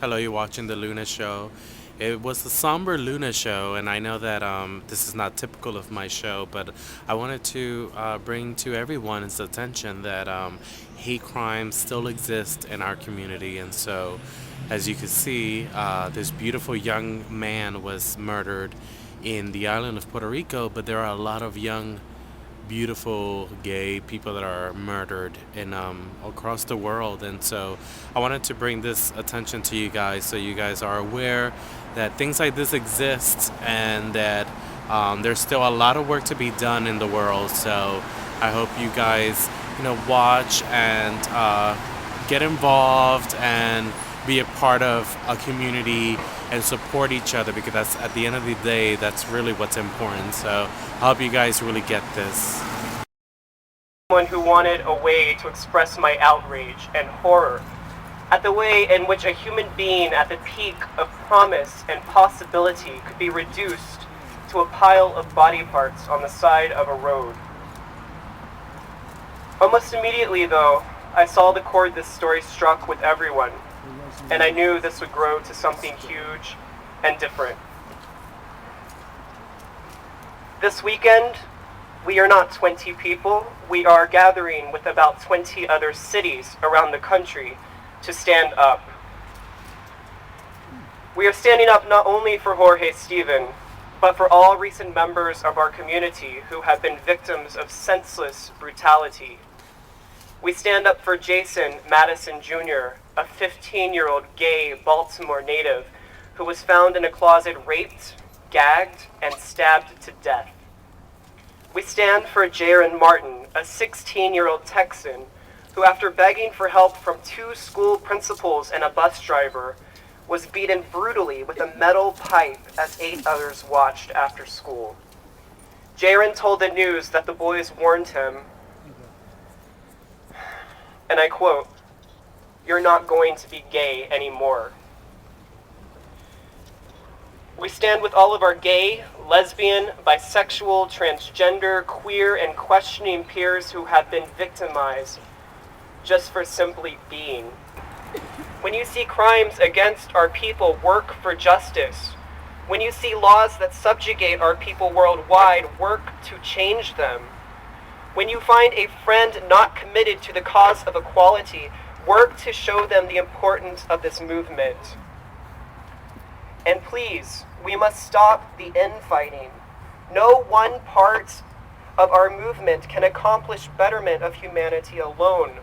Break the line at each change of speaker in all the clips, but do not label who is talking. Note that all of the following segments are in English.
Hello, you're watching the Luna Show. It was the somber Luna Show, and I know that this is not typical of my show, but I wanted to bring to everyone's attention that hate crimes still exist in our community. And so, as you can see, this beautiful young man was murdered in the island of Puerto Rico, but there are a lot of young beautiful gay people that are murdered in across the world. And so I wanted to bring this attention to you guys so you guys are aware that things like this exist and that there's still a lot of work to be done in the world. So I hope you guys watch and get involved and be a part of a community and support each other, because that's, at the end of the day, that's really what's important. So I hope you guys really get this.
Someone who wanted a way to express my outrage and horror at the way in which a human being at the peak of promise and possibility could be reduced to a pile of body parts on the side of a road. Almost immediately, though, I saw the chord this story struck with everyone, and I knew this would grow to something huge and different. This weekend, we are not 20 people. We are gathering with about 20 other cities around the country to stand up. We are standing up not only for Jorge Steven, but for all recent members of our community who have been victims of senseless brutality. We stand up for Jason Madison Jr., a 15-year-old gay Baltimore native who was found in a closet raped, gagged, and stabbed to death. We stand for Jaron Martin, a 16-year-old Texan who, after begging for help from 2 school principals and a bus driver, was beaten brutally with a metal pipe as 8 others watched after school. Jaron told the news that the boys warned him, and I quote, "You're not going to be gay anymore." We stand with all of our gay, lesbian, bisexual, transgender, queer, and questioning peers who have been victimized just for simply being. When you see crimes against our people work for justice, when you see laws that subjugate our people worldwide work to change them, when you find a friend not committed to the cause of equality, work to show them the importance of this movement. And please, we must stop the infighting. No one part of our movement can accomplish betterment of humanity alone.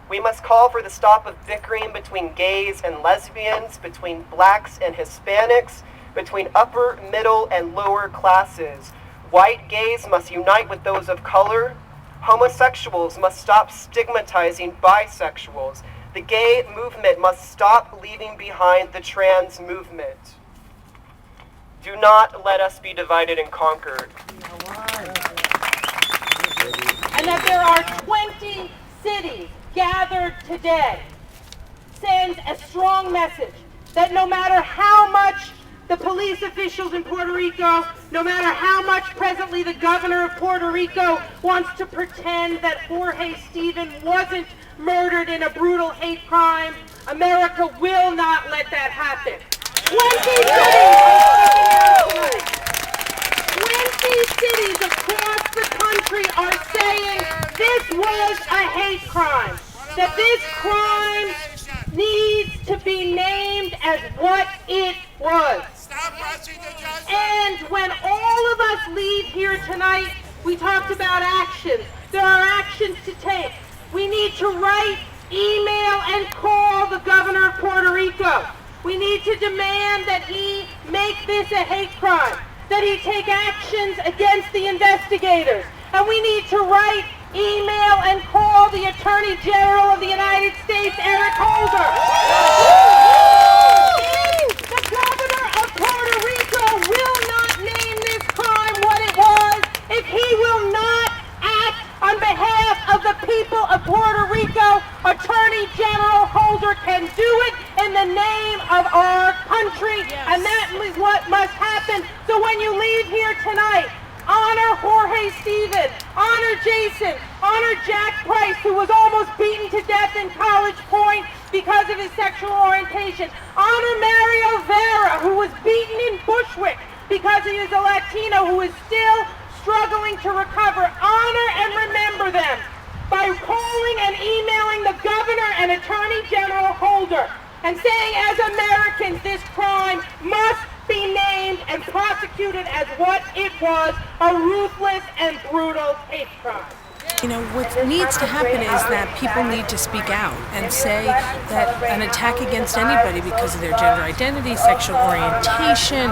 We must call for the stop of bickering between gays and lesbians, between blacks and Hispanics, between upper, middle, and lower classes. White gays must unite with those of color. Homosexuals must stop stigmatizing bisexuals. The gay movement must stop leaving behind the trans movement. Do not let us be divided and conquered.
And that there are 20 cities gathered today sends a strong message that no matter how much the police officials in Puerto Rico, no matter how much presently the governor of Puerto Rico wants to pretend that Jorge Steven wasn't murdered in a brutal hate crime, America will not let that happen. 20 cities across the country are saying this was a hate crime, that this crime needs to be named as what it was. And when all of us leave here tonight, we talked about actions. There are actions to take. We need to write, email, and call the governor of Puerto Rico. We need to demand that he make this a hate crime, that he take actions against the investigators. And we need to write, email, and call the Attorney General of the United States, Eric Holder. The governor of Puerto Rico will not name this crime what it was if he will not act on behalf of the people of Puerto Rico. Attorney General Holder can do it in the name of our country, and that is what must happen. So when you leave here tonight, honor Jorge Steven, honor Jason, honor Jack Price, who was almost beaten to death in College Point, because of his sexual orientation. Honor Mario Vera, who was beaten in Bushwick because he is a Latino who is still struggling to recover. Honor and remember them by calling and emailing the Governor and Attorney General Holder and saying, as Americans, this crime must be named and prosecuted as what it was, a ruthless and brutal hate crime.
You know, what needs to happen is that people need to speak out and say that an attack against anybody because of their gender identity, sexual orientation,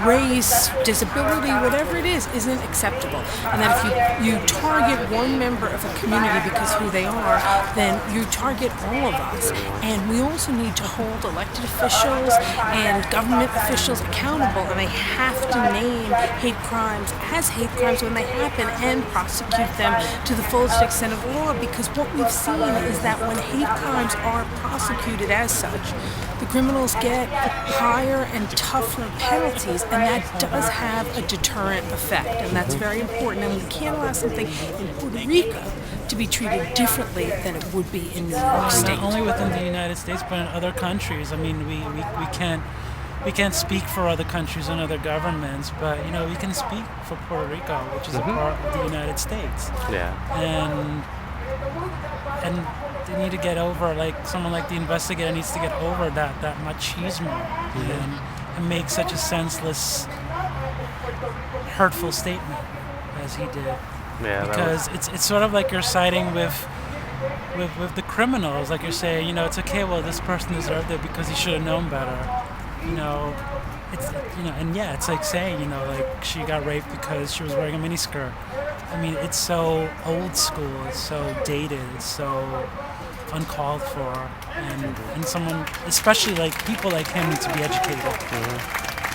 race, disability, whatever it is, isn't acceptable. And that if you target one member of a community because of who they are, then you target all of us. And we also need to hold elected officials and government officials accountable, and they have to name hate crimes as hate crimes when they happen and prosecute them to the fullest extent of law, because what we've seen is that when hate crimes are prosecuted as such, the criminals get higher and tougher penalties, and that does have a deterrent effect, and that's very important. And we can't allow something in Puerto Rico to be treated differently than it would be in New York State.
Not only within the United States, but in other countries. I mean, we can't speak for other countries and other governments, but, you know, we can speak for Puerto Rico, which is a part of the United States.
Yeah.
And they need to get over, like, someone like the investigator needs to get over that machismo and make such a senseless, hurtful statement as he did.
Yeah.
Because it's sort of like you're siding with the criminals, like you're saying, you know, it's okay, well, this person deserved it because he should have known better. You know, it's, you know, and yeah, it's like saying, you know, like she got raped because she was wearing a miniskirt. I mean, it's so old school, it's so dated, it's so uncalled for, and someone, especially like people like him, need to be educated.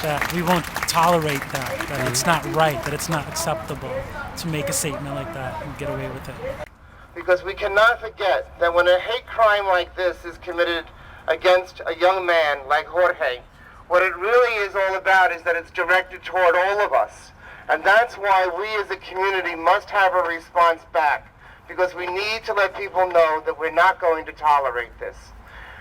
That we won't tolerate that it's not right, that it's not acceptable to make a statement like that and get away with it.
Because we cannot forget that when a hate crime like this is committed against a young man like Jorge, what it really is all about is that it's directed toward all of us. And that's why we as a community must have a response back, because we need to let people know that we're not going to tolerate this.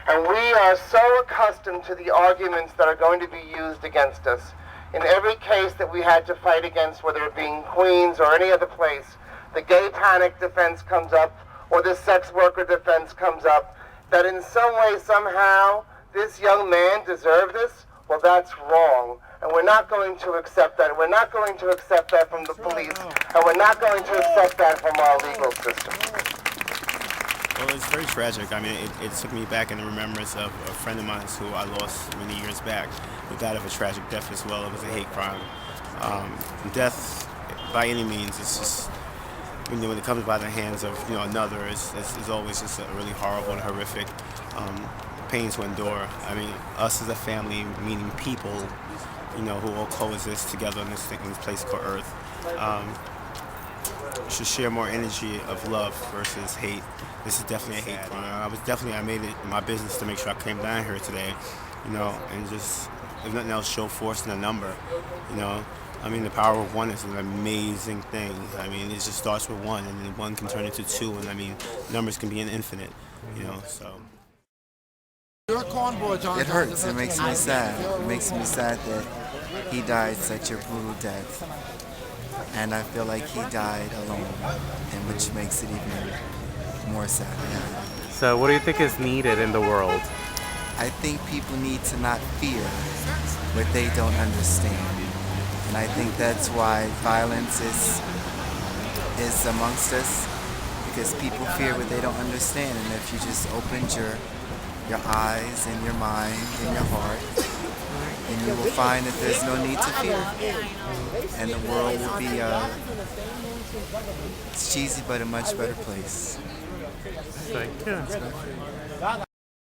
And we are so accustomed to the arguments that are going to be used against us. In every case that we had to fight against, whether it being Queens or any other place, the gay panic defense comes up, or the sex worker defense comes up, that in some way, somehow, this young man deserved this. Well, that's wrong. And we're not going to accept that. We're not going to accept that from the police. And we're not going to accept that from our legal system.
Well, it's very tragic. I mean, it took me back in the remembrance of a friend of mine who I lost many years back, who died of a tragic death as well. It was a hate crime. Death, by any means, it's just, when it comes by the hands of another, it's always just a really horrible and horrific pain to endure. I mean, us as a family, meaning people, who all coexist together in this place called Earth, should share more energy of love versus hate. This is definitely a hate crime. I made it my business to make sure I came down here today, and just, if nothing else, show force in a number, I mean, the power of one is an amazing thing. I mean, it just starts with one, and then one can turn into two, and I mean, numbers can be an infinite, so.
It hurts. It makes me sad. It makes me sad that he died such a brutal death. And I feel like he died alone, and which makes it even more sad. Yeah.
So what do you think is needed in the world?
I think people need to not fear what they don't understand. And I think that's why violence is amongst us, because people fear what they don't understand. And if you just opened your eyes and your mind and your heart, and you will find that there's no need to fear. And the world will be, it's cheesy, but a much better place.
Thank you.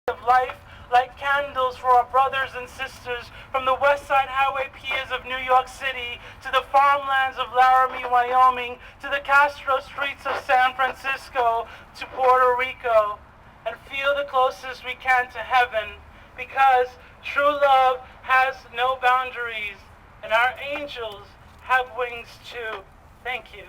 Of life, like candles for our brothers and sisters from the West Side Highway piers of New York City to the farmlands of Laramie, Wyoming, to the Castro streets of San Francisco, to Puerto Rico, and feel the closest we can to heaven, because true love has no boundaries, and our angels have wings too. Thank you.